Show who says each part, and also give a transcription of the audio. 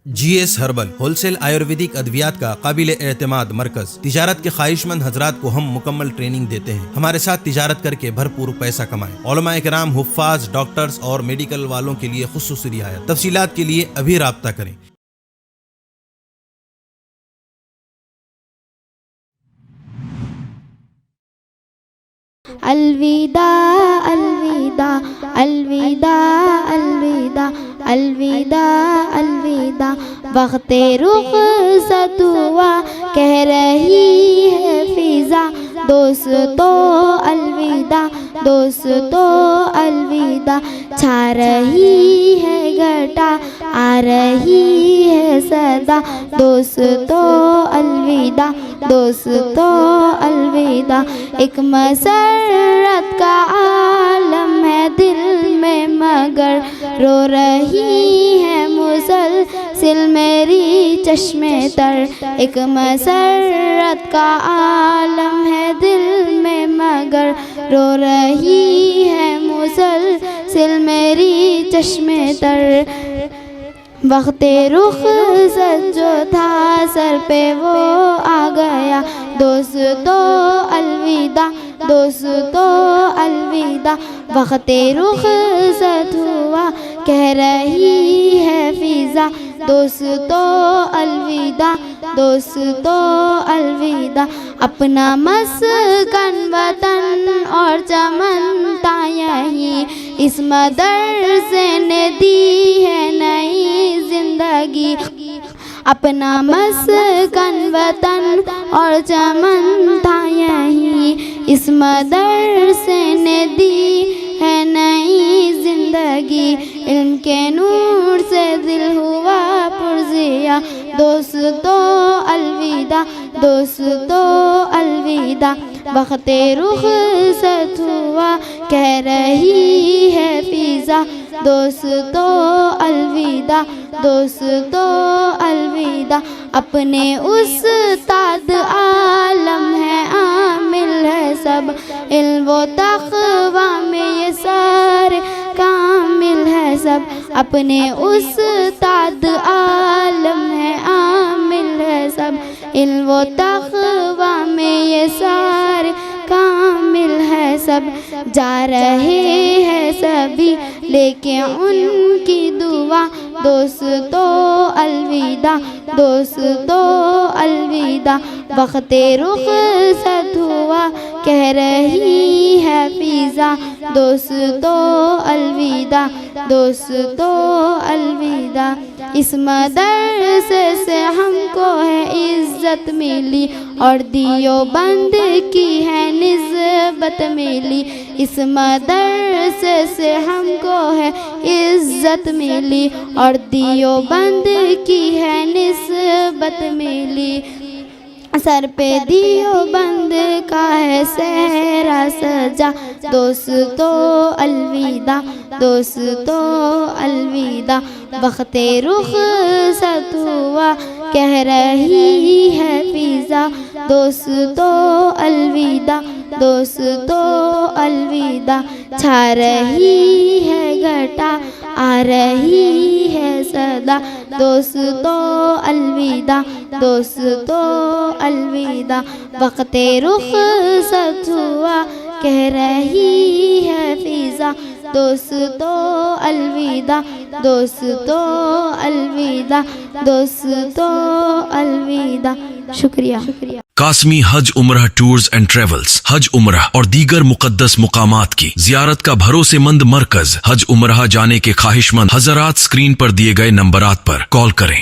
Speaker 1: GS herbal wholesale Ayurvedic ادویات کا قابل اعتماد مرکز۔ تجارت کے خواہش مند حضرات کو ہم مکمل ٹریننگ دیتے ہیں۔ ہمارے ساتھ تجارت کر کے بھرپور پیسہ کمائیں۔ علماء کرام، حفاظ، ڈاکٹرز اور میڈیکل والوں کے لیے خصوصی رعایت۔ تفصیلات کے لیے ابھی رابطہ کریں۔
Speaker 2: الوداع الوداع الوداع الوداع الوداع الوداع وقت رخصت ہوا کہہ رہی ہے فضا، دوستو الوداع دوستو الوداع، چھا رہی ہے گھٹا آ رہی ہے صدا، دوستو الوداع دوستو الوداع، ایک مسرت کا عالم ہے دل میں مگر رو رہی ہے مسلسل میری چشمے تر، ایک مسرت کا عالم ہے دل میں مگر رو رہی ہے مسلسل میری چشمے تر، وقت رخصت جو تھا سر پہ وہ آ گیا، دوستو الوداع دوستو الوداع، وقت رخصت ہوا کہہ رہی ہے فضا، دوستو الوداع دوستو الوداع، اپنا مسکن وطن اور چمن تھا یہیں، اس مدرسے نے دی ہے نئی زندگی، اپنا مسکن وطن اور چمن تھا یہیں، اس مدرسے نے دی ہے نئی زندگی، علم کے نور سے دل ہوا پرزیا، دوستو الوداع دوستو الوداع، وقت رخصت ہوا کہہ رہی ہے فضا، دوستو الوداع دوستو الوداع، اپنے استاد عالم ہے عامل ہے سب، علم و تقویٰ میں یہ سارے کامل ہے سب، اپنے استاد عالم ہے عامل ہے سب، علم و تقویٰ میں یہ سارے کامل ہے سب، جا رہے ہیں سبھی لے کے ان کی دعا، دوستو الوداع دوستو الوداع، وقت رخصت ہوا کہہ رہی ہے فضا، دوستو الوداع دوستو الوداع، اس مدرسے سے ہم کو ہے عزت ملی اور دیوبند کی ہے نسبت ملی، اس مدرسے سے ہم کو ہے عزت ملی اور دیوبند کی ہے نسبت ملی، سر پہ دیوبند کا ہے سہرا سجا، دوستو الوداع دوستو الوداع، وقت رخصت ہوا کہہ رہی ہے فضا، دوستو الوداع دوستو الوداع، چھا رہی ہے گھٹا آ رہی ہے صدا، دوستو الوداع دوستو الوداع، وقت رخصت ہوا کہہ رہی ہے فضا، دوستو الوداع دوستو الوداع دوستو الوداع، شکریہ۔
Speaker 3: قاسمی حج عمرہ ٹورز اینڈ ٹریولز، حج عمرہ اور دیگر مقدس مقامات کی زیارت کا بھروسے مند مرکز۔ حج عمرہ جانے کے خواہش مند حضرات اسکرین پر دیے گئے نمبرات پر کال کریں۔